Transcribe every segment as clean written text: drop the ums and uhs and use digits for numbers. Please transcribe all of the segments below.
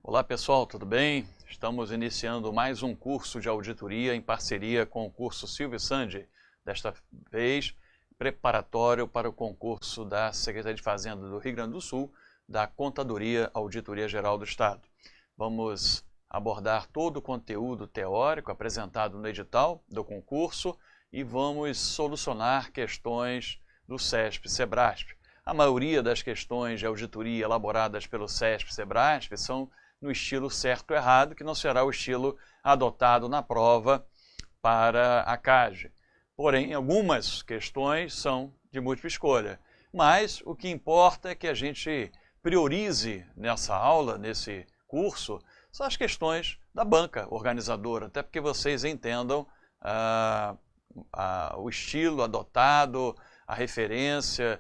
Olá pessoal, tudo bem? Estamos iniciando mais um curso de auditoria em parceria com o curso Silvio Sandi, desta vez preparatório para o concurso da Secretaria de Fazenda do Rio Grande do Sul, da Contadoria Auditoria Geral do Estado. Vamos abordar todo o conteúdo teórico apresentado no edital do concurso e vamos solucionar questões do CESP-SEBRASP. A maioria das questões de auditoria elaboradas pelo CESP-SEBRASP são no estilo certo ou errado, que não será o estilo adotado na prova para a CAGE. Porém, algumas questões são de múltipla escolha. Mas o que importa é que a gente priorize nessa aula, nesse curso, são as questões da banca organizadora, até porque vocês entendam o estilo adotado, a referência,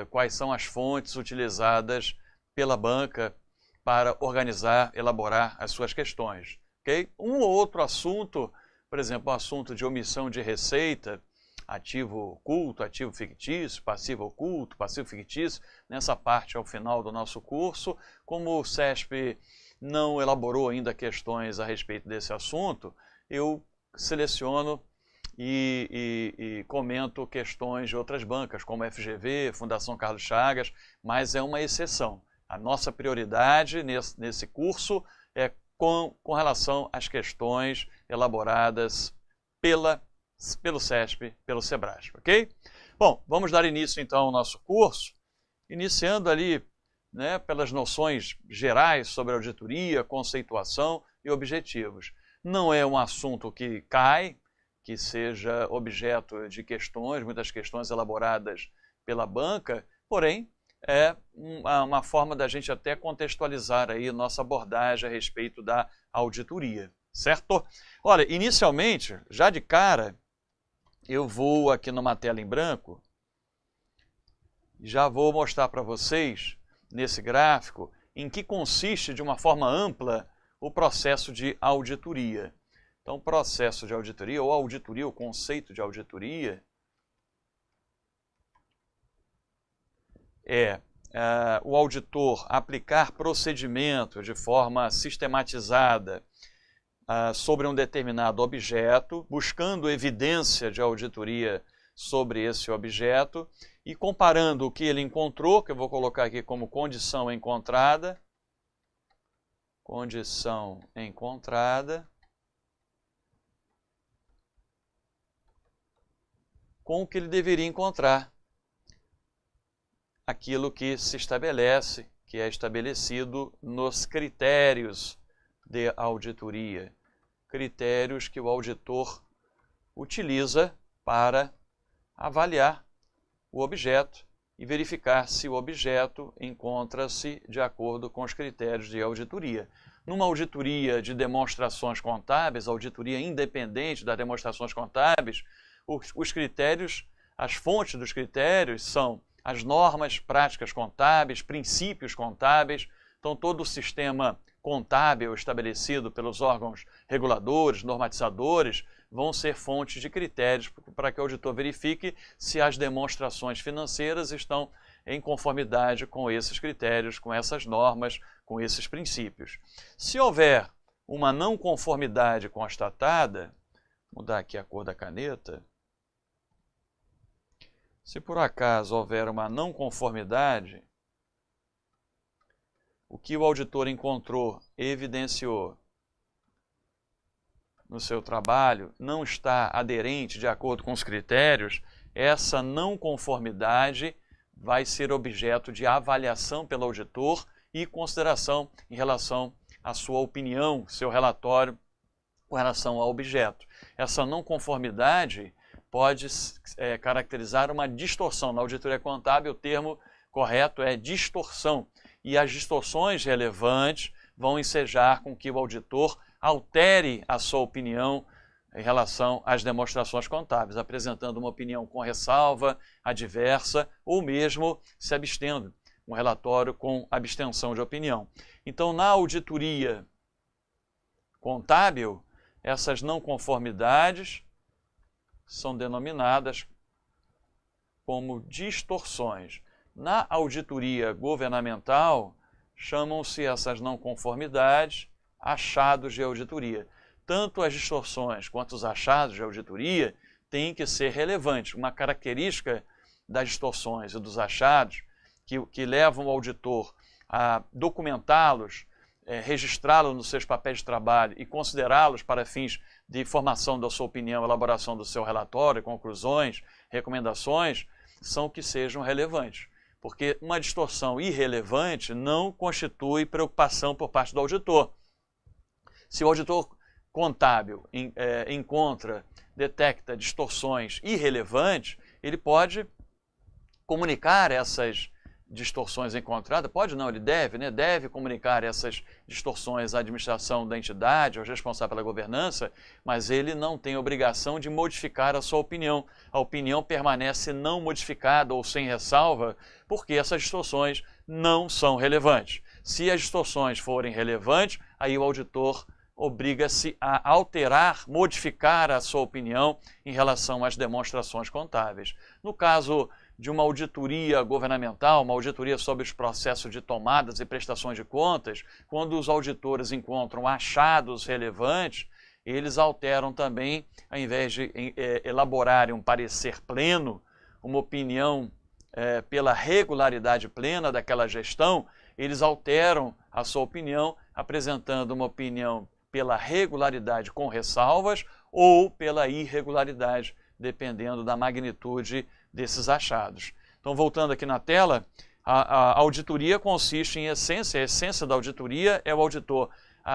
quais são as fontes utilizadas pela banca para organizar, elaborar as suas questões. Okay? Um ou outro assunto, por exemplo, o assunto de omissão de receita, ativo oculto, ativo fictício, passivo oculto, passivo fictício, nessa parte ao final do nosso curso. Como o CESP não elaborou ainda questões a respeito desse assunto, eu seleciono e comento questões de outras bancas, como a FGV, Fundação Carlos Chagas, mas é uma exceção. A nossa prioridade nesse curso é com relação às questões elaboradas pelo CESP, pelo SEBRASP, ok? Bom, vamos dar início então ao nosso curso, iniciando ali, né, pelas noções gerais sobre auditoria, conceituação e objetivos. Não é um assunto que cai, que seja objeto de questões, muitas questões elaboradas pela banca, porém, é uma forma da gente até contextualizar aí nossa abordagem a respeito da auditoria, certo? Olha, inicialmente, já de cara, eu vou aqui numa tela em branco, já vou mostrar para vocês, nesse gráfico, em que consiste de uma forma ampla o processo de auditoria. Então, o processo de auditoria, ou auditoria, o conceito de auditoria, é o auditor aplicar procedimento de forma sistematizada sobre um determinado objeto, buscando evidência de auditoria sobre esse objeto e comparando o que ele encontrou, que eu vou colocar aqui como condição encontrada, com o que ele deveria encontrar, aquilo que se estabelece, que é estabelecido nos critérios de auditoria, critérios que o auditor utiliza para avaliar o objeto e verificar se o objeto encontra-se de acordo com os critérios de auditoria. Numa auditoria de demonstrações contábeis, auditoria independente das demonstrações contábeis, os critérios, as fontes dos critérios são as normas práticas contábeis, princípios contábeis. Então, todo o sistema contábil estabelecido pelos órgãos reguladores, normatizadores, vão ser fontes de critérios para que o auditor verifique se as demonstrações financeiras estão em conformidade com esses critérios, com essas normas, com esses princípios. Se houver uma não conformidade constatada, vou mudar aqui a cor da caneta. Se por acaso houver uma não conformidade, o que o auditor encontrou, evidenciou no seu trabalho, não está aderente de acordo com os critérios, essa não conformidade vai ser objeto de avaliação pelo auditor e consideração em relação à sua opinião, seu relatório com relação ao objeto. Essa não conformidade pode caracterizar uma distorção. Na auditoria contábil, o termo correto é distorção. E as distorções relevantes vão ensejar com que o auditor altere a sua opinião em relação às demonstrações contábeis, apresentando uma opinião com ressalva, adversa, ou mesmo se abstendo, um relatório com abstenção de opinião. Então, na auditoria contábil, essas não conformidades são denominadas como distorções. Na auditoria governamental, chamam-se essas não conformidades achados de auditoria. Tanto as distorções quanto os achados de auditoria têm que ser relevantes. Uma característica das distorções e dos achados que levam o auditor a documentá-los, registrá-los nos seus papéis de trabalho e considerá-los para fins de formação da sua opinião, elaboração do seu relatório, conclusões, recomendações, são que sejam relevantes. Porque uma distorção irrelevante não constitui preocupação por parte do auditor. Se o auditor contábil detecta distorções irrelevantes, ele pode comunicar essas distorções encontradas, pode não, ele deve, né? Deve comunicar essas distorções à administração da entidade, aos responsáveis pela governança, mas ele não tem obrigação de modificar a sua opinião. A opinião permanece não modificada ou sem ressalva, porque essas distorções não são relevantes. Se as distorções forem relevantes, aí o auditor obriga-se a alterar, modificar a sua opinião em relação às demonstrações contábeis. No caso de uma auditoria governamental, uma auditoria sobre os processos de tomadas e prestações de contas, quando os auditores encontram achados relevantes, eles alteram também, ao invés de elaborarem um parecer pleno, uma opinião pela regularidade plena daquela gestão, eles alteram a sua opinião, apresentando uma opinião pela regularidade com ressalvas ou pela irregularidade, dependendo da magnitude desses achados. Então, voltando aqui na tela, a auditoria consiste em essência, a essência da auditoria é o auditor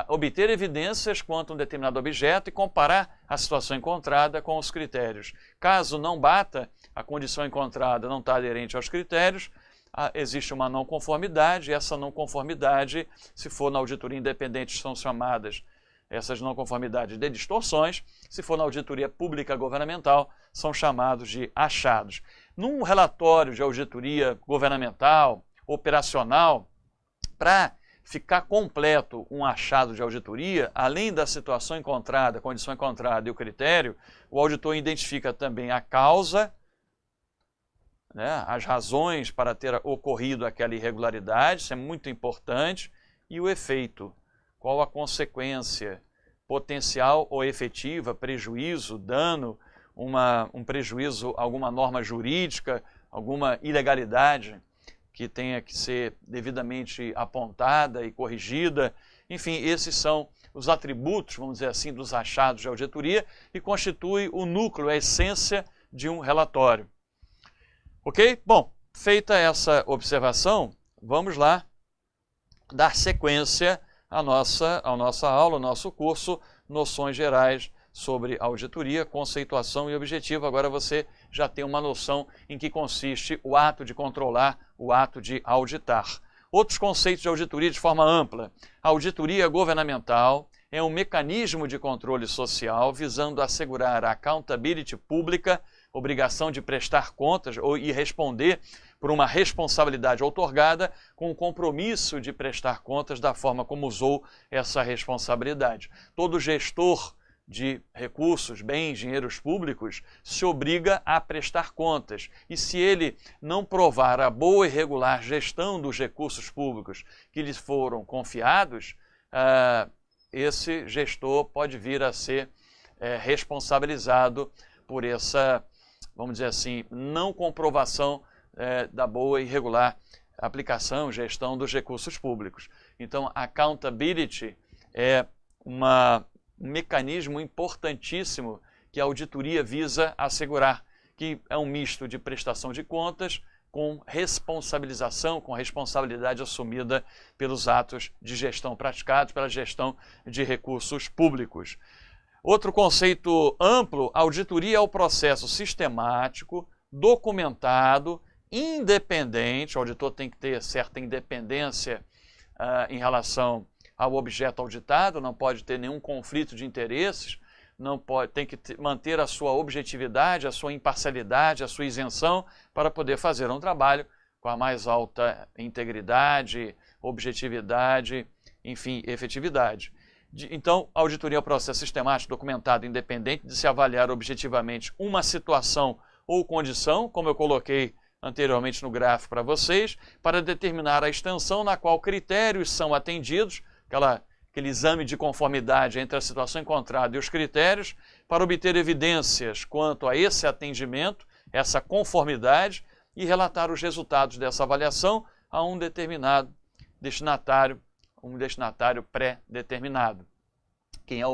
obter evidências quanto a um determinado objeto e comparar a situação encontrada com os critérios. Caso não bata, a condição encontrada não está aderente aos critérios, existe uma não conformidade, e essa não conformidade, se for na auditoria independente, são chamadas essas não conformidades de distorções, se for na auditoria pública governamental, são chamados de achados. Num relatório de auditoria governamental, operacional, para ficar completo um achado de auditoria, além da situação encontrada, condição encontrada e o critério, o auditor identifica também a causa, né, as razões para ter ocorrido aquela irregularidade, isso é muito importante, e o efeito. Qual a consequência potencial ou efetiva, prejuízo, dano, um prejuízo, alguma norma jurídica, alguma ilegalidade que tenha que ser devidamente apontada e corrigida. Enfim, esses são os atributos, vamos dizer assim, dos achados de auditoria e constitui o núcleo, a essência de um relatório. Ok? Bom, feita essa observação, vamos lá dar sequência à nossa aula, ao nosso curso, Noções Gerais sobre Auditoria, Conceituação e Objetivo. Agora você já tem uma noção em que consiste o ato de controlar, o ato de auditar. Outros conceitos de auditoria de forma ampla. A auditoria governamental é um mecanismo de controle social visando assegurar a accountability pública, obrigação de prestar contas e responder por uma responsabilidade outorgada com o compromisso de prestar contas da forma como usou essa responsabilidade. Todo gestor de recursos, bens, dinheiros públicos se obriga a prestar contas. E se ele não provar a boa e regular gestão dos recursos públicos que lhes foram confiados, esse gestor pode vir a ser responsabilizado por essa, vamos dizer assim, não comprovação da boa e regular aplicação, gestão dos recursos públicos. Então, accountability é um mecanismo importantíssimo que a auditoria visa assegurar, que é um misto de prestação de contas com responsabilização, com responsabilidade assumida pelos atos de gestão praticados, pela gestão de recursos públicos. Outro conceito amplo, a auditoria é o processo sistemático, documentado, independente, o auditor tem que ter certa independência em relação ao objeto auditado, não pode ter nenhum conflito de interesses, tem que manter a sua objetividade, a sua imparcialidade, a sua isenção para poder fazer um trabalho com a mais alta integridade, objetividade, enfim, efetividade. Então, a auditoria é um processo sistemático, documentado, independente de se avaliar objetivamente uma situação ou condição, como eu coloquei anteriormente no gráfico para vocês, para determinar a extensão na qual critérios são atendidos, aquele exame de conformidade entre a situação encontrada e os critérios, para obter evidências quanto a esse atendimento, essa conformidade, e relatar os resultados dessa avaliação a um determinado destinatário, um destinatário pré-determinado. Quem é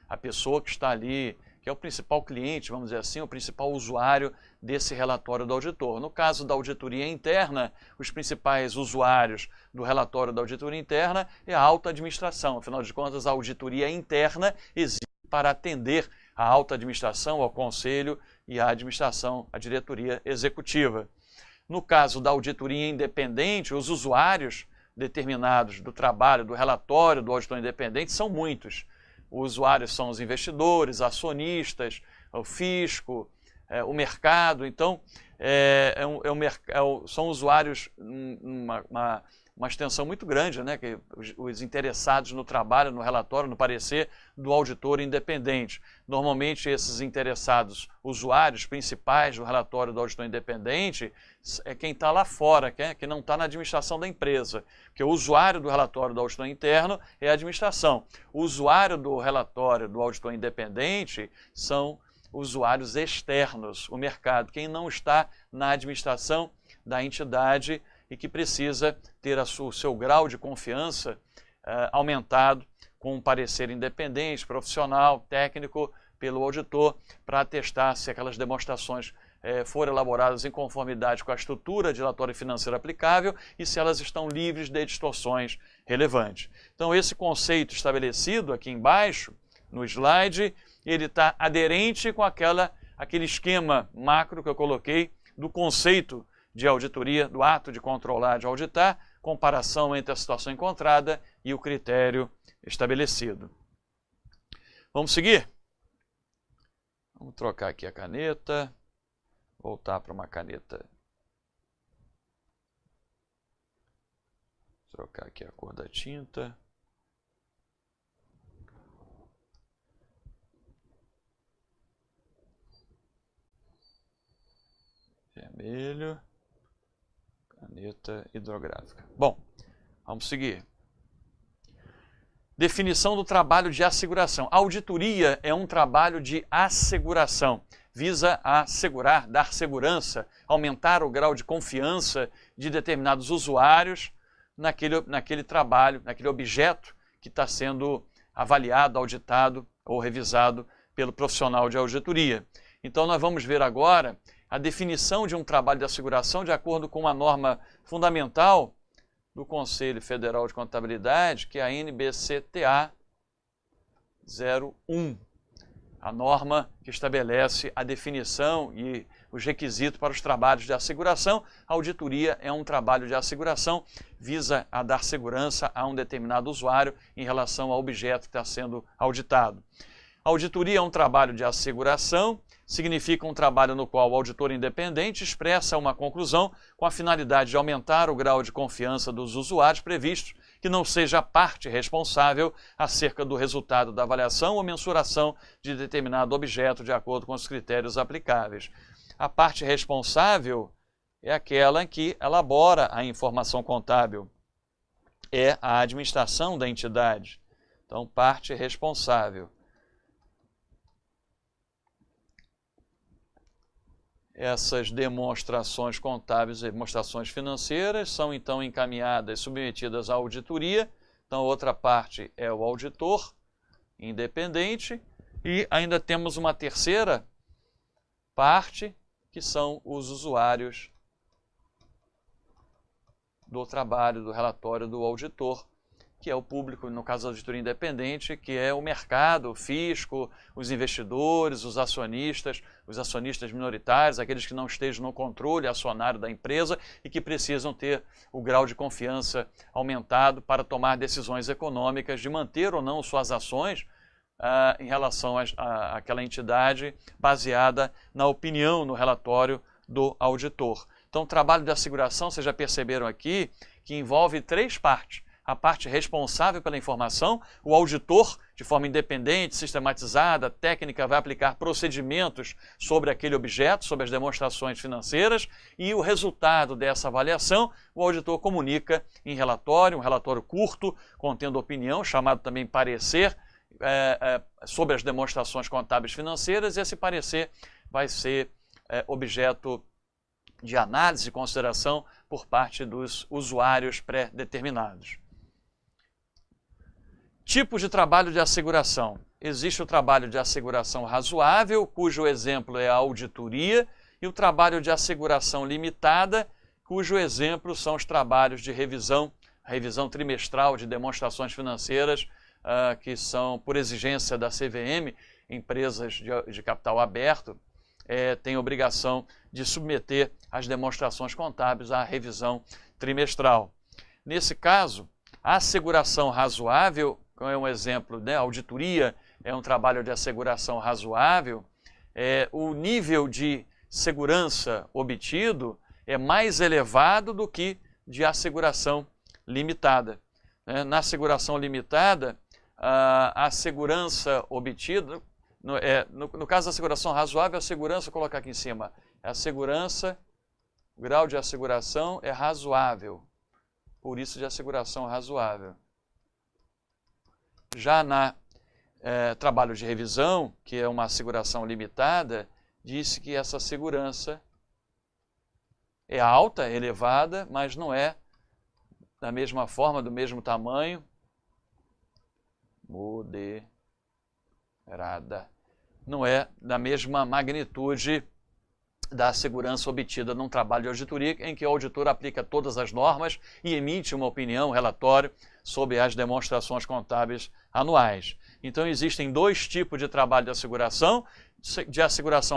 a pessoa que está ali, que é o principal cliente, vamos dizer assim, o principal usuário desse relatório do auditor. No caso da auditoria interna, os principais usuários do relatório da auditoria interna é a alta administração. Afinal de contas, a auditoria interna existe para atender a alta administração, ao conselho e à administração, a diretoria executiva. No caso da auditoria independente, os usuários determinados do trabalho, do relatório do auditor independente são muitos. Os usuários são os investidores, acionistas, o fisco, o mercado. Então, são usuários uma extensão muito grande, né? Que os interessados no trabalho, no relatório, no parecer do auditor independente. Normalmente, esses interessados, usuários principais do relatório do auditor independente, é quem está lá fora, que não está na administração da empresa. Porque o usuário do relatório do auditor interno é a administração. O usuário do relatório do auditor independente são usuários externos, o mercado, quem não está na administração da entidade e que precisa ter o seu grau de confiança aumentado com um parecer independente, profissional, técnico, pelo auditor, para atestar se aquelas demonstrações foram elaboradas em conformidade com a estrutura de relatório financeiro aplicável e se elas estão livres de distorções relevantes. Então, esse conceito estabelecido aqui embaixo, no slide, ele está aderente com aquele esquema macro que eu coloquei do conceito de auditoria, do ato de controlar, de auditar, comparação entre a situação encontrada e o critério estabelecido. Vamos seguir? Vamos trocar aqui a caneta, voltar para uma caneta. Trocar aqui a cor da tinta. Vermelho. Caneta hidrográfica. Bom, vamos seguir. Definição do trabalho de asseguração. A auditoria é um trabalho de asseguração. Visa assegurar, dar segurança, aumentar o grau de confiança de determinados usuários naquele trabalho, naquele objeto que está sendo avaliado, auditado ou revisado pelo profissional de auditoria. Então, nós vamos ver agora a definição de um trabalho de asseguração de acordo com uma norma fundamental do Conselho Federal de Contabilidade, que é a NBCTA 01. A norma que estabelece a definição e os requisitos para os trabalhos de asseguração. A auditoria é um trabalho de asseguração, visa a dar segurança a um determinado usuário em relação ao objeto que está sendo auditado. A auditoria é um trabalho de asseguração, significa um trabalho no qual o auditor independente expressa uma conclusão com a finalidade de aumentar o grau de confiança dos usuários previstos, que não seja a parte responsável acerca do resultado da avaliação ou mensuração de determinado objeto de acordo com os critérios aplicáveis. A parte responsável é aquela que elabora a informação contábil, é a administração da entidade. Então, parte responsável. Essas demonstrações contábeis e demonstrações financeiras são então encaminhadas, submetidas à auditoria. Então, outra parte é o auditor independente e ainda temos uma terceira parte, que são os usuários do trabalho, do relatório do auditor, que é o público, no caso da auditoria independente, que é o mercado, o fisco, os investidores, os acionistas minoritários, aqueles que não estejam no controle acionário da empresa e que precisam ter o grau de confiança aumentado para tomar decisões econômicas de manter ou não suas ações em relação àquela entidade baseada na opinião, no relatório do auditor. Então, o trabalho de asseguração, vocês já perceberam aqui, que envolve três partes. a parte responsável pela informação, o auditor, de forma independente, sistematizada, técnica, vai aplicar procedimentos sobre aquele objeto, sobre as demonstrações financeiras, e o resultado dessa avaliação, o auditor comunica em relatório, um relatório curto, contendo opinião, chamado também parecer, sobre as demonstrações contábeis financeiras, e esse parecer vai ser objeto de análise e consideração por parte dos usuários pré-determinados. Tipos de trabalho de asseguração. Existe o trabalho de asseguração razoável, cujo exemplo é a auditoria, e o trabalho de asseguração limitada, cujo exemplo são os trabalhos de revisão, revisão trimestral de demonstrações financeiras, que são, por exigência da CVM, empresas de capital aberto, têm obrigação de submeter as demonstrações contábeis à revisão trimestral. Nesse caso, a asseguração razoável, como é um exemplo, né? A auditoria é um trabalho de asseguração razoável, o nível de segurança obtido é mais elevado do que de asseguração limitada. Na asseguração limitada, a segurança obtida, no caso da asseguração razoável, a segurança, vou colocar aqui em cima, a segurança, o grau de asseguração é razoável, por isso de asseguração razoável. Já na trabalho de revisão, que é uma asseguração limitada, disse que essa segurança é alta, elevada, mas não é da mesma forma, do mesmo tamanho, moderada, não é da mesma magnitude da segurança obtida num trabalho de auditoria, em que o auditor aplica todas as normas e emite uma opinião, um relatório sobre as demonstrações contábeis anuais. Então existem dois tipos de trabalho de asseguração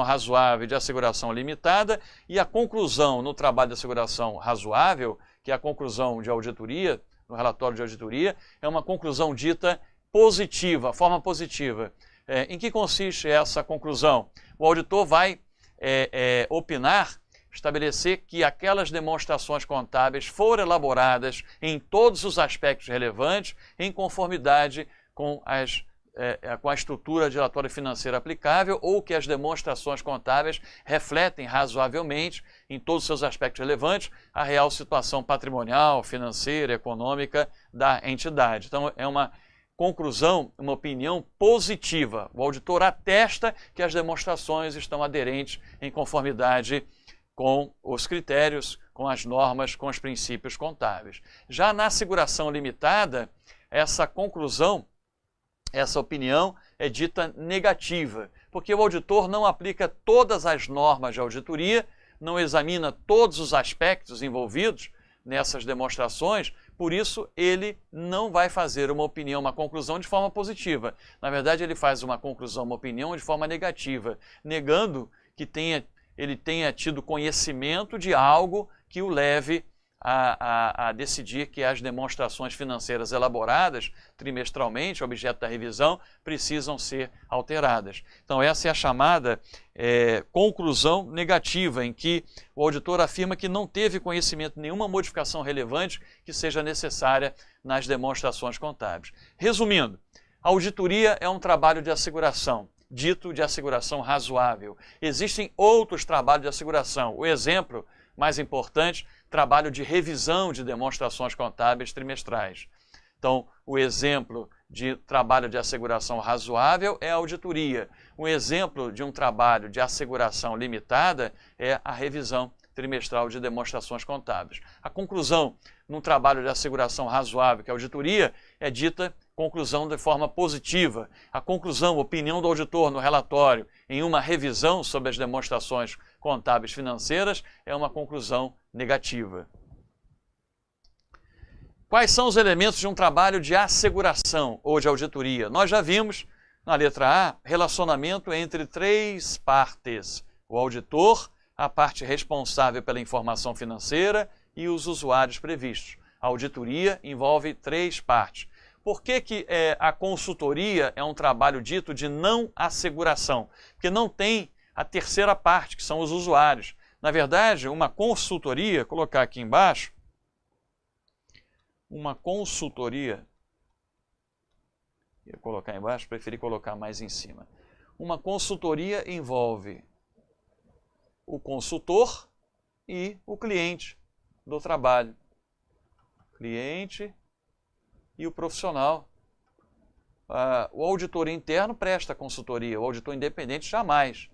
razoável e de asseguração limitada, e a conclusão no trabalho de asseguração razoável, que é a conclusão de auditoria, no relatório de auditoria, é uma conclusão dita positiva, forma positiva. Em que consiste essa conclusão? O auditor vai opinar, estabelecer que aquelas demonstrações contábeis foram elaboradas em todos os aspectos relevantes, em conformidade com a estrutura de relatório financeiro aplicável, ou que as demonstrações contábeis refletem razoavelmente, em todos os seus aspectos relevantes, a real situação patrimonial, financeira, econômica da entidade. Então, é uma conclusão, uma opinião positiva. O auditor atesta que as demonstrações estão aderentes em conformidade com os critérios, com as normas, com os princípios contábeis. Já na asseguração limitada, essa conclusão, essa opinião é dita negativa, porque o auditor não aplica todas as normas de auditoria, não examina todos os aspectos envolvidos nessas demonstrações, por isso ele não vai fazer uma opinião, uma conclusão de forma positiva. Na verdade, ele faz uma conclusão, uma opinião de forma negativa, negando que ele tenha tido conhecimento de algo que o leve a decidir que as demonstrações financeiras elaboradas trimestralmente, objeto da revisão, precisam ser alteradas. Então essa é a chamada conclusão negativa, em que o auditor afirma que não teve conhecimento de nenhuma modificação relevante que seja necessária nas demonstrações contábeis. Resumindo, a auditoria é um trabalho de asseguração, dito de asseguração razoável. Existem outros trabalhos de asseguração. O exemplo mais importante, trabalho de revisão de demonstrações contábeis trimestrais. Então, o exemplo de trabalho de asseguração razoável é a auditoria. Um exemplo de um trabalho de asseguração limitada é a revisão trimestral de demonstrações contábeis. A conclusão num trabalho de asseguração razoável, que é a auditoria, é dita conclusão de forma positiva. A conclusão, opinião do auditor no relatório em uma revisão sobre as demonstrações contábeis financeiras é uma conclusão negativa. Quais são os elementos de um trabalho de asseguração ou de auditoria? Nós já vimos, na letra A, relacionamento entre três partes: o auditor, a parte responsável pela informação financeira e os usuários previstos. A auditoria envolve três partes. Por que a consultoria é um trabalho dito de não asseguração? Porque não tem a terceira parte, que são os usuários. Na verdade, uma consultoria, vou colocar aqui embaixo, uma consultoria, ia colocar embaixo, preferi colocar mais em cima. Uma consultoria envolve o consultor e o cliente do trabalho. Cliente e o profissional. O auditor interno presta consultoria, o auditor independente jamais.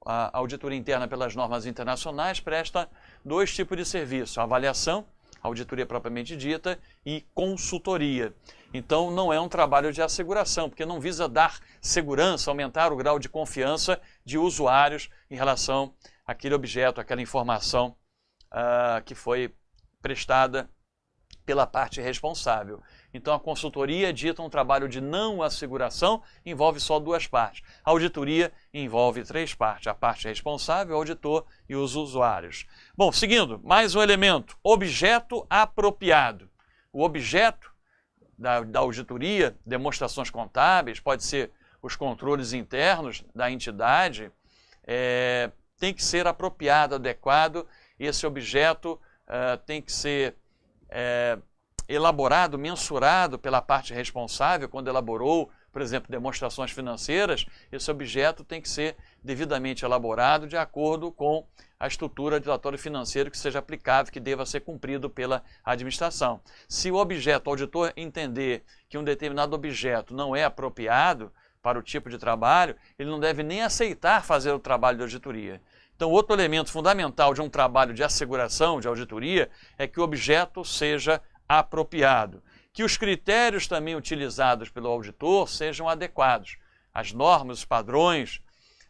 A auditoria interna, pelas normas internacionais, presta 2 tipos de serviço: avaliação, auditoria propriamente dita, e consultoria. Então não é um trabalho de asseguração, porque não visa dar segurança, aumentar o grau de confiança de usuários em relação àquele objeto, àquela informação que foi prestada pela parte responsável. Então a consultoria, dita um trabalho de não asseguração, envolve só 2 partes. A auditoria envolve 3 partes: a parte responsável, o auditor e os usuários. Bom, seguindo, mais um elemento: objeto apropriado. O objeto da auditoria, demonstrações contábeis, pode ser os controles internos da entidade, tem que ser apropriado, adequado. Esse objeto tem que ser elaborado, mensurado pela parte responsável quando elaborou, por exemplo, demonstrações financeiras. Esse objeto tem que ser devidamente elaborado de acordo com a estrutura de relatório financeiro que seja aplicável, que deva ser cumprido pela administração. Se o objeto, o auditor, entender que um determinado objeto não é apropriado para o tipo de trabalho, ele não deve nem aceitar fazer o trabalho de auditoria. Então, outro elemento fundamental de um trabalho de asseguração, de auditoria, é que o objeto seja apropriado, que os critérios também utilizados pelo auditor sejam adequados. As normas, os padrões,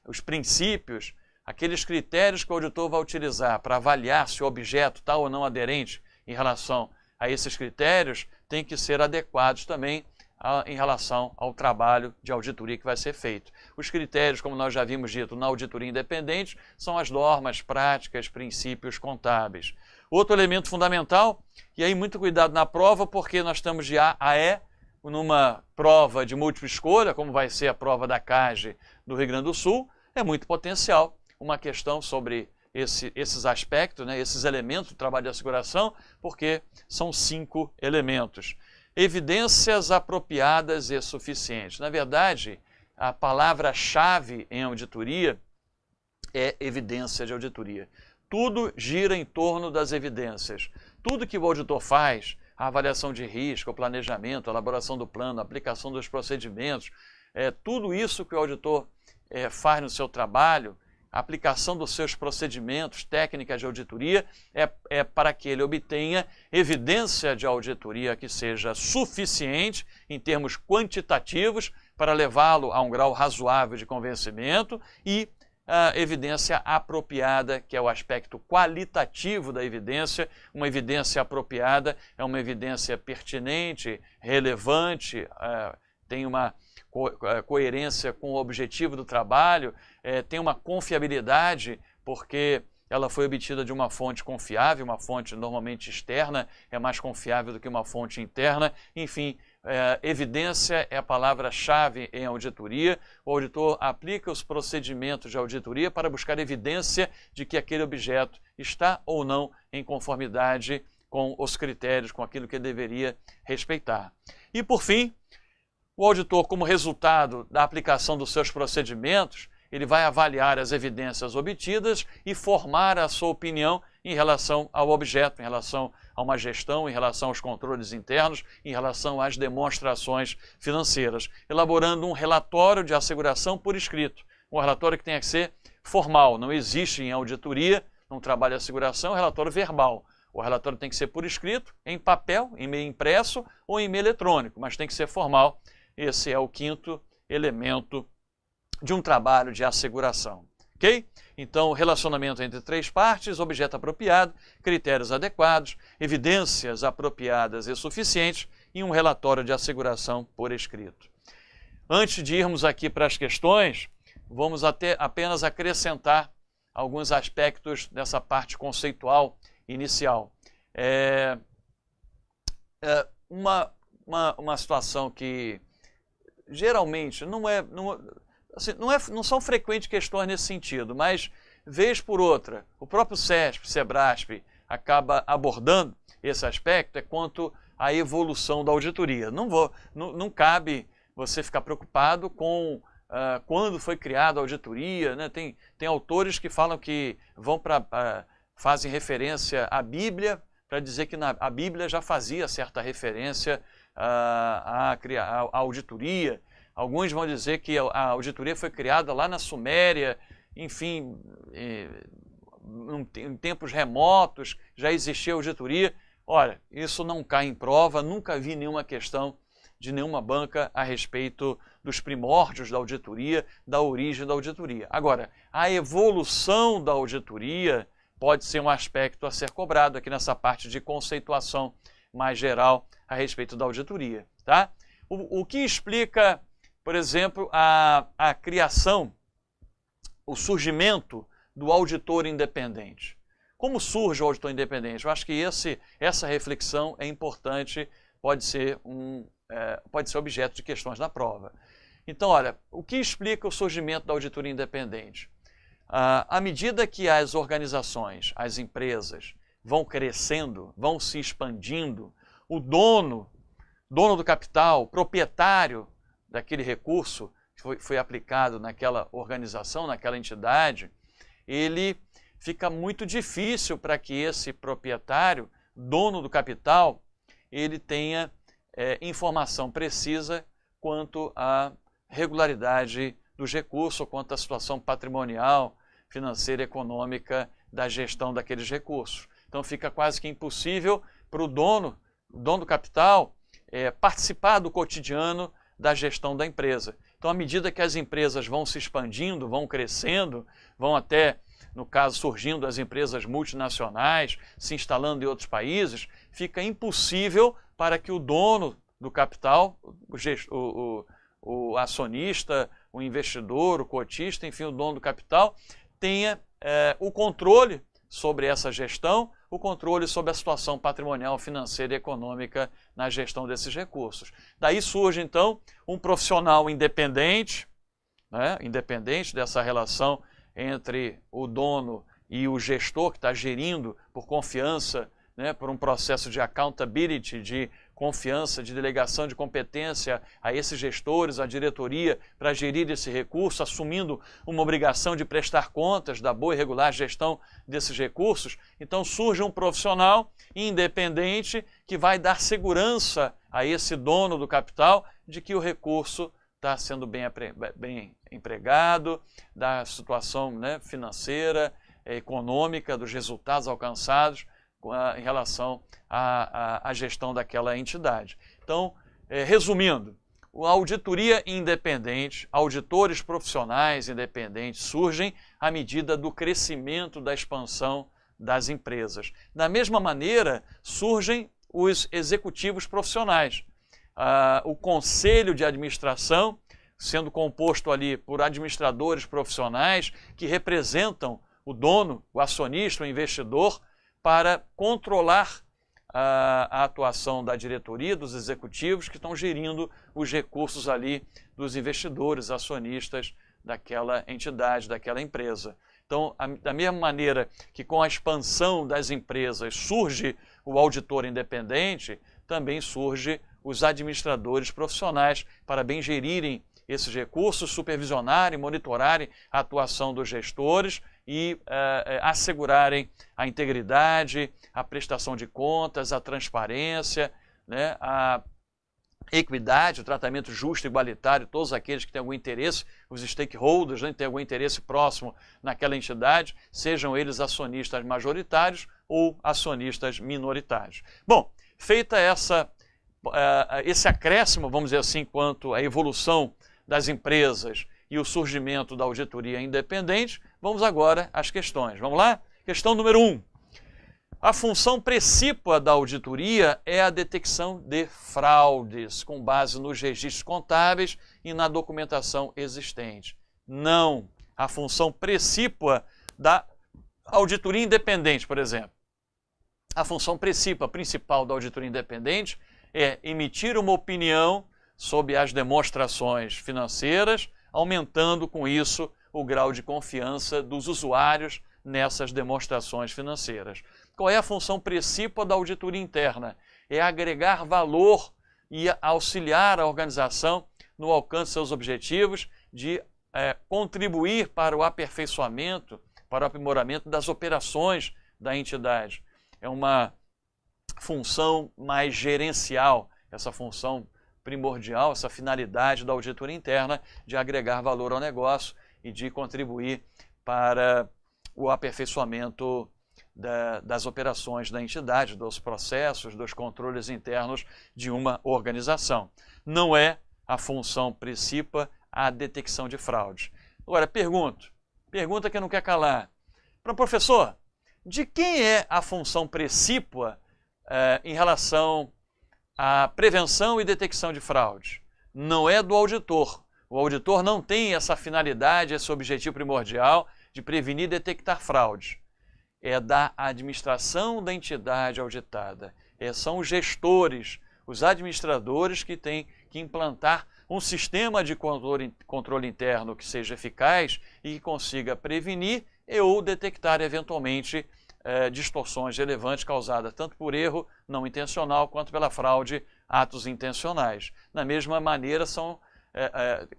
os princípios, aqueles critérios que o auditor vai utilizar para avaliar se o objeto está ou não aderente em relação a esses critérios, têm que ser adequados também em relação ao trabalho de auditoria que vai ser feito. Os critérios, como nós já vimos dito, na auditoria independente, são as normas, práticas, princípios contábeis. Outro elemento fundamental, e aí muito cuidado na prova, porque nós estamos de A a E, numa prova de múltipla escolha, como vai ser a prova da CAGE do Rio Grande do Sul, é muito potencial uma questão sobre esses aspectos, né, esses elementos do trabalho de asseguração, porque são 5 elementos. Evidências apropriadas e suficientes. Na verdade, a palavra-chave em auditoria é evidência de auditoria. Tudo gira em torno das evidências. Tudo que o auditor faz, a avaliação de risco, o planejamento, a elaboração do plano, a aplicação dos procedimentos, tudo isso que o auditor faz no seu trabalho, a aplicação dos seus procedimentos, técnicas de auditoria, é para que ele obtenha evidência de auditoria que seja suficiente em termos quantitativos para levá-lo a um grau razoável de convencimento, e a evidência apropriada, que é o aspecto qualitativo da evidência. Uma evidência apropriada é uma evidência pertinente, relevante, tem uma coerência com o objetivo do trabalho, tem uma confiabilidade, porque ela foi obtida de uma fonte confiável, uma fonte normalmente externa é mais confiável do que uma fonte interna. Enfim, evidência é a palavra-chave em auditoria. O auditor aplica os procedimentos de auditoria para buscar evidência de que aquele objeto está ou não em conformidade com os critérios, com aquilo que deveria respeitar. E, por fim, o auditor, como resultado da aplicação dos seus procedimentos, ele vai avaliar as evidências obtidas e formar a sua opinião em relação ao objeto, em relação a uma gestão, em relação aos controles internos, em relação às demonstrações financeiras, elaborando um relatório de asseguração por escrito. Um relatório que tenha que ser formal. Não existe em auditoria, num trabalho de asseguração, relatório verbal. O relatório tem que ser por escrito, em papel, em meio impresso ou em meio eletrônico, mas tem que ser formal. Esse é o 5º elemento de um trabalho de asseguração. Ok? Então, relacionamento entre 3 partes: objeto apropriado, critérios adequados, evidências apropriadas e suficientes e um relatório de asseguração por escrito. Antes de irmos aqui para as questões, vamos apenas acrescentar alguns aspectos dessa parte conceitual inicial. Uma situação que geralmente não são frequentes questões nesse sentido, mas vez por outra, o próprio CESP, SEBRASP acaba abordando esse aspecto, é quanto a evolução da auditoria. Não cabe você ficar preocupado com quando foi criada a auditoria, né? Tem autores que falam que fazem referência à Bíblia para dizer que a Bíblia já fazia certa referência à auditoria. Alguns vão dizer que a auditoria foi criada lá na Suméria, enfim, em tempos remotos já existia auditoria. Ora, isso não cai em prova, nunca vi nenhuma questão de nenhuma banca a respeito dos primórdios da auditoria, da origem da auditoria. Agora, a evolução da auditoria pode ser um aspecto a ser cobrado aqui nessa parte de conceituação mais geral a respeito da auditoria. Tá? O que explica, por exemplo, a criação, o surgimento do auditor independente? Como surge o auditor independente? Eu acho que essa reflexão é importante, pode ser objeto de questões na prova. Então, olha, o que explica o surgimento da auditoria independente? À medida que as organizações, as empresas vão crescendo, vão se expandindo, o dono do capital, proprietário daquele recurso que foi aplicado naquela organização, naquela entidade, ele fica muito difícil para que esse proprietário, dono do capital, ele tenha informação precisa quanto à regularidade dos recursos, quanto à situação patrimonial, financeira e econômica da gestão daqueles recursos. Então fica quase que impossível para o dono do capital participar do cotidiano da gestão da empresa. Então, à medida que as empresas vão se expandindo, vão crescendo, vão até, no caso, surgindo as empresas multinacionais, se instalando em outros países, fica impossível para que o dono do capital, o acionista, o investidor, o cotista, enfim, o dono do capital, tenha o controle sobre essa gestão, o controle sobre a situação patrimonial, financeira e econômica na gestão desses recursos. Daí surge, então, um profissional independente, né, independente dessa relação entre o dono e o gestor que está gerindo por confiança, né, por um processo de accountability, de confiança, de delegação de competência a esses gestores, a diretoria, para gerir esse recurso, assumindo uma obrigação de prestar contas da boa e regular gestão desses recursos. Então surge um profissional independente que vai dar segurança a esse dono do capital de que o recurso está sendo bem empregado, da situação, né, financeira, econômica, dos resultados alcançados em relação à gestão daquela entidade. Então, resumindo, a auditoria independente, auditores profissionais independentes surgem à medida do crescimento, da expansão das empresas. Da mesma maneira, surgem os executivos profissionais. O conselho de administração, sendo composto ali por administradores profissionais que representam o dono, o acionista, o investidor, para controlar a atuação da diretoria, dos executivos que estão gerindo os recursos ali dos investidores, acionistas daquela entidade, daquela empresa. Então, da mesma maneira que com a expansão das empresas surge o auditor independente, também surge os administradores profissionais para bem gerirem esses recursos, supervisionarem, monitorarem a atuação dos gestores e assegurarem a integridade, a prestação de contas, a transparência, né, a equidade, o tratamento justo e igualitário, todos aqueles que têm algum interesse, os stakeholders, né, têm algum interesse próximo naquela entidade, sejam eles acionistas majoritários ou acionistas minoritários. Bom, feita esse acréscimo, vamos dizer assim, quanto à evolução das empresas e o surgimento da auditoria independente, vamos agora às questões. Vamos lá? Questão número 1. A função precípua da auditoria é a detecção de fraudes, com base nos registros contábeis e na documentação existente. Não. A função precípua da auditoria independente, por exemplo. A função precípua principal da auditoria independente é emitir uma opinião sobre as demonstrações financeiras, aumentando com isso o grau de confiança dos usuários nessas demonstrações financeiras. Qual é a função precípua da auditoria interna? é agregar valor e auxiliar a organização no alcance de seus objetivos, de contribuir para o aperfeiçoamento, para o aprimoramento das operações da entidade. É uma função mais gerencial, essa função primordial, essa finalidade da auditoria interna de agregar valor ao negócio e de contribuir para o aperfeiçoamento das operações da entidade, dos processos, dos controles internos de uma organização. Não é a função principal a detecção de fraude. Agora, pergunta que não quer calar. Para o professor, de quem é a função principal em relação à prevenção e detecção de fraude? Não é do auditor. O auditor não tem essa finalidade, esse objetivo primordial de prevenir e detectar fraude. É da administração da entidade auditada. São os gestores, os administradores que têm que implantar um sistema de controle interno que seja eficaz e que consiga prevenir ou detectar eventualmente distorções relevantes causadas tanto por erro não intencional quanto pela fraude, atos intencionais. Da mesma maneira,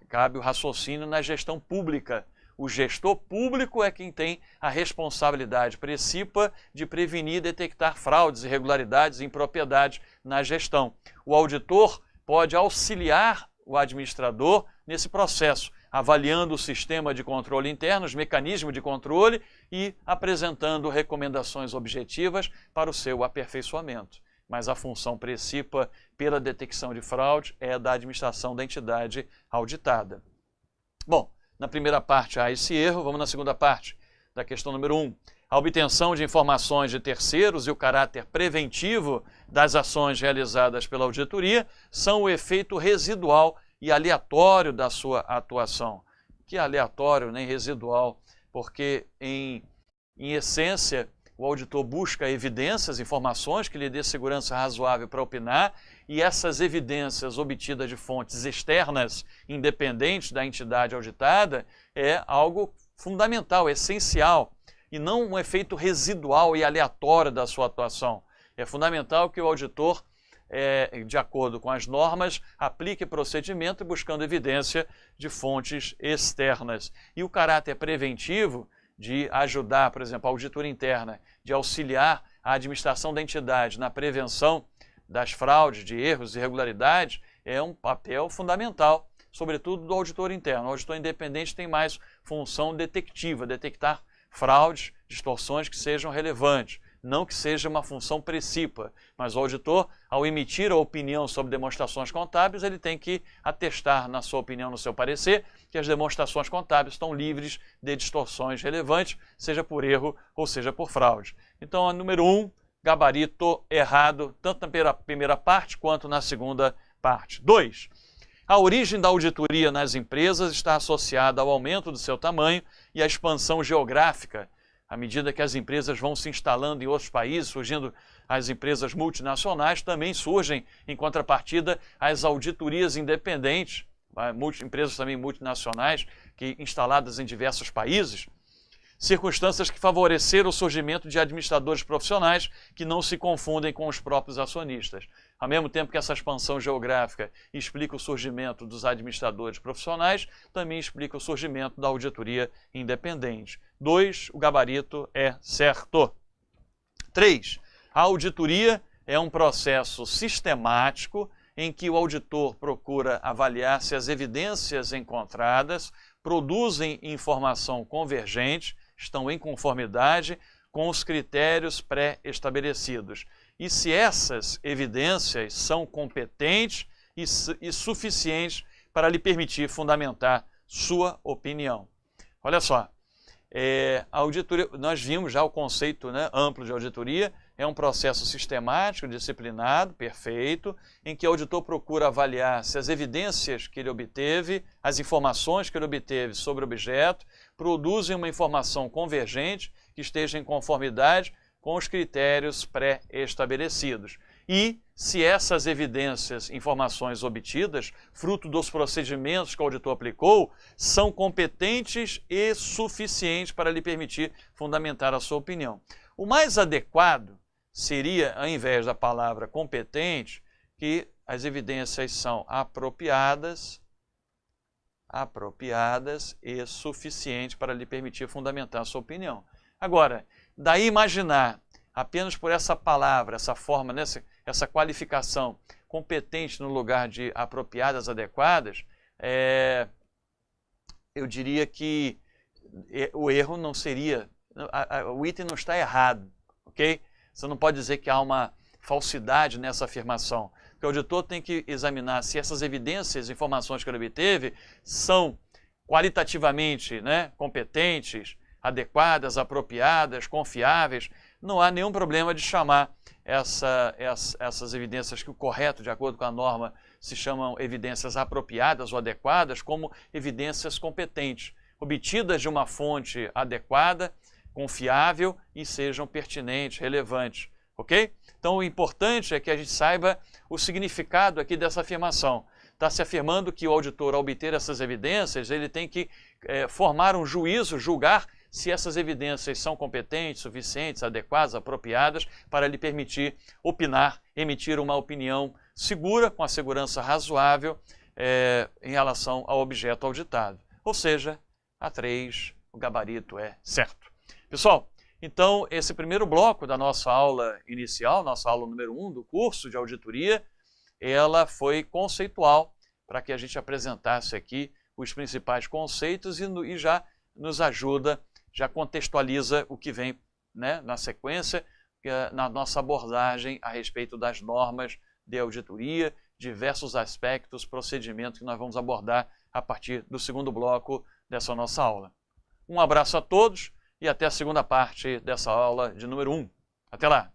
cabe o raciocínio na gestão pública. O gestor público é quem tem a responsabilidade principal de prevenir e detectar fraudes, irregularidades e impropriedades na gestão. O auditor pode auxiliar o administrador nesse processo, avaliando o sistema de controle interno, os mecanismos de controle e apresentando recomendações objetivas para o seu aperfeiçoamento. Mas a função principal pela detecção de fraude é da administração da entidade auditada. Bom, na primeira parte há esse erro, vamos na segunda parte da questão número 1. A obtenção de informações de terceiros e o caráter preventivo das ações realizadas pela auditoria são o efeito residual e aleatório da sua atuação. Que aleatório, nem residual, porque em essência o auditor busca evidências, informações que lhe dê segurança razoável para opinar, e essas evidências obtidas de fontes externas, independentes da entidade auditada, é algo fundamental, essencial, e não um efeito residual e aleatório da sua atuação. É fundamental que o auditor, de acordo com as normas, aplique procedimento buscando evidência de fontes externas. E o caráter preventivo de ajudar, por exemplo, a auditoria interna, de auxiliar a administração da entidade na prevenção das fraudes, de erros e irregularidades, é um papel fundamental, sobretudo do auditor interno. O auditor independente tem mais função detectiva, detectar fraudes, distorções que sejam relevantes, não que seja uma função principal, mas o auditor, ao emitir a opinião sobre demonstrações contábeis, ele tem que atestar na sua opinião, no seu parecer, que as demonstrações contábeis estão livres de distorções relevantes, seja por erro ou seja por fraude. Então, a número 1, gabarito errado, tanto na primeira parte quanto na segunda parte. 2. A origem da auditoria nas empresas está associada ao aumento do seu tamanho e à expansão geográfica. À medida que as empresas vão se instalando em outros países, surgindo as empresas multinacionais, também surgem, em contrapartida, as auditorias independentes, empresas também multinacionais, instaladas em diversos países, circunstâncias que favoreceram o surgimento de administradores profissionais que não se confundem com os próprios acionistas. Ao mesmo tempo que essa expansão geográfica explica o surgimento dos administradores profissionais, também explica o surgimento da auditoria independente. 2, o gabarito é certo. 3, a auditoria é um processo sistemático em que o auditor procura avaliar se as evidências encontradas produzem informação convergente, estão em conformidade com os critérios pré-estabelecidos. E se essas evidências são competentes e suficientes para lhe permitir fundamentar sua opinião. Olha só, a auditoria, nós vimos já o conceito amplo de auditoria, é um processo sistemático, disciplinado, perfeito, em que o auditor procura avaliar se as evidências que ele obteve, as informações que ele obteve sobre o objeto, produzem uma informação convergente que esteja em conformidade com os critérios pré-estabelecidos. E se essas evidências, informações obtidas, fruto dos procedimentos que o auditor aplicou, são competentes e suficientes para lhe permitir fundamentar a sua opinião. O mais adequado seria, ao invés da palavra competente, que as evidências são apropriadas e suficientes para lhe permitir fundamentar a sua opinião. Agora, daí imaginar, apenas por essa palavra, essa forma, essa qualificação, competente no lugar de apropriadas, adequadas, eu diria que o erro não seria, o item não está errado, ok? Você não pode dizer que há uma falsidade nessa afirmação, porque o auditor tem que examinar se essas evidências, informações que ele obteve, são qualitativamente, né, competentes, adequadas, apropriadas, confiáveis. Não há nenhum problema de chamar essas evidências que o correto, de acordo com a norma, se chamam evidências apropriadas ou adequadas, como evidências competentes, obtidas de uma fonte adequada, confiável e sejam pertinentes, relevantes, ok? Então o importante é que a gente saiba o significado aqui dessa afirmação. Está se afirmando que o auditor, ao obter essas evidências, ele tem que formar um juízo, julgar se essas evidências são competentes, suficientes, adequadas, apropriadas, para lhe permitir opinar, emitir uma opinião segura, com a segurança razoável em relação ao objeto auditado. Ou seja, a 3, o gabarito é certo. Pessoal, então esse primeiro bloco da nossa aula inicial, nossa aula número 1 do curso de auditoria, ela foi conceitual para que a gente apresentasse aqui os principais conceitos e já nos ajuda, já contextualiza o que vem, né, na sequência, na nossa abordagem a respeito das normas de auditoria, diversos aspectos, procedimentos que nós vamos abordar a partir do segundo bloco dessa nossa aula. Um abraço a todos e até a segunda parte dessa aula de número 1. Até lá!